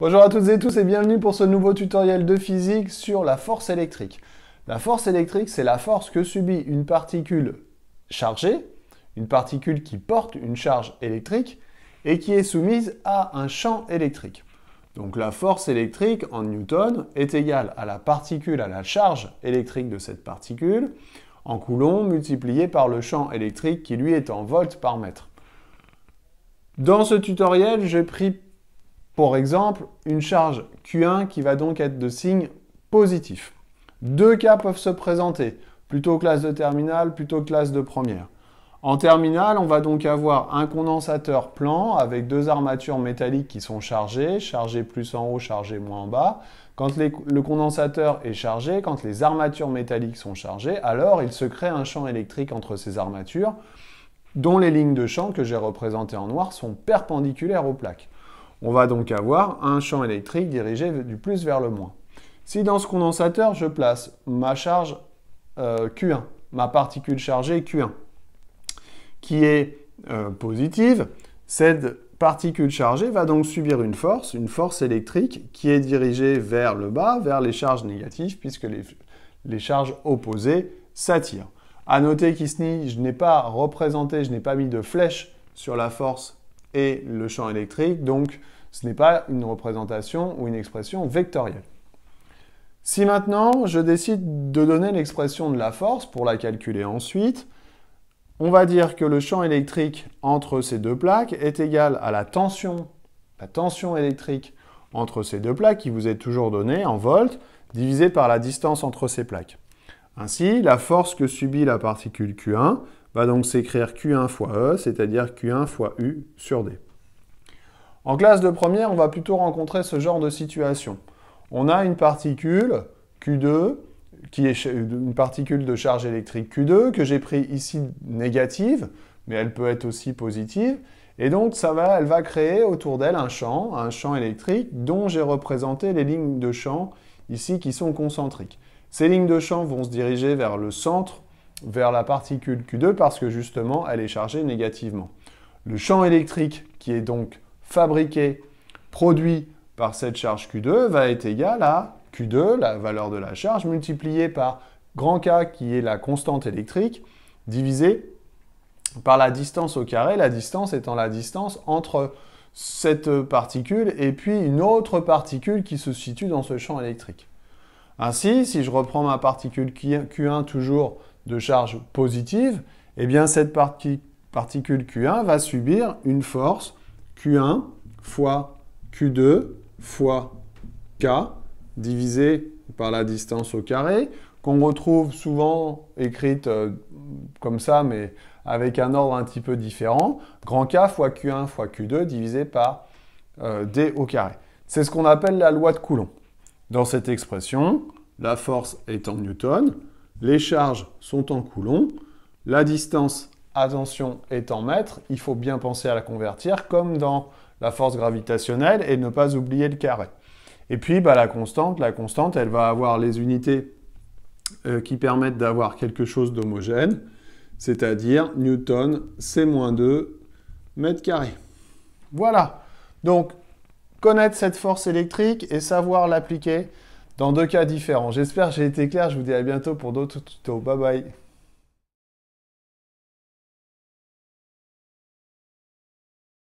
Bonjour à toutes et tous et bienvenue pour ce nouveau tutoriel de physique sur la force électrique. La force électrique, c'est la force que subit une particule chargée, une particule qui porte une charge électrique et qui est soumise à un champ électrique. Donc la force électrique en newton est égale à la particule, à la charge électrique de cette particule, en coulomb multiplié par le champ électrique qui lui est en volts par mètre. Dans ce tutoriel, j'ai pris pour exemple une charge Q1 qui va donc être de signe positif. Deux cas peuvent se présenter, plutôt classe de terminale, plutôt classe de première. En terminale, on va donc avoir un condensateur plan avec deux armatures métalliques qui sont chargées, chargées plus en haut, chargées moins en bas. Quand le condensateur est chargé, quand les armatures métalliques sont chargées, alors il se crée un champ électrique entre ces armatures, dont les lignes de champ que j'ai représentées en noir sont perpendiculaires aux plaques. On va donc avoir un champ électrique dirigé du plus vers le moins. Si dans ce condensateur, je place ma charge Q1, ma particule chargée Q1, qui est positive, cette particule chargée va donc subir une force électrique qui est dirigée vers le bas, vers les charges négatives, puisque les charges opposées s'attirent. À noter qu'ici, je n'ai pas représenté, je n'ai pas mis de flèche sur la force et le champ électrique, donc ce n'est pas une représentation ou une expression vectorielle. Si maintenant je décide de donner l'expression de la force pour la calculer ensuite, on va dire que le champ électrique entre ces deux plaques est égal à la tension électrique entre ces deux plaques qui vous est toujours donnée en volts, divisée par la distance entre ces plaques. Ainsi, la force que subit la particule Q1 va donc s'écrire Q1 fois E, c'est-à-dire Q1 fois U sur D. En classe de première, on va plutôt rencontrer ce genre de situation. On a une particule Q2, qui est une particule de charge électrique Q2, que j'ai pris ici négative, mais elle peut être aussi positive. Et donc, elle va créer autour d'elle un champ électrique dont j'ai représenté les lignes de champ ici qui sont concentriques. Ces lignes de champ vont se diriger vers le centre, vers la particule Q2, parce que justement, elle est chargée négativement. Le champ électrique qui est donc fabriqué, produit par cette charge Q2, va être égal à Q2, la valeur de la charge, multipliée par grand K, qui est la constante électrique, divisé par la distance au carré, la distance étant la distance entre cette particule et puis une autre particule qui se situe dans ce champ électrique. Ainsi, si je reprends ma particule Q1 toujours de charge positive, eh bien cette particule Q1 va subir une force Q1 fois Q2 fois K divisé par la distance au carré, qu'on retrouve souvent écrite comme ça, mais avec un ordre un petit peu différent. Grand K fois Q1 fois Q2 divisé par D au carré. C'est ce qu'on appelle la loi de Coulomb. Dans cette expression, la force est en newton, les charges sont en coulomb, la distance, attention, est en mètres. Il faut bien penser à la convertir, comme dans la force gravitationnelle, et ne pas oublier le carré. Et puis, la constante, elle va avoir les unités qui permettent d'avoir quelque chose d'homogène, c'est-à-dire newton, C-2 mètres carrés. Voilà. Donc, connaître cette force électrique et savoir l'appliquer dans deux cas différents. J'espère que j'ai été clair. Je vous dis à bientôt pour d'autres tutos. Bye bye.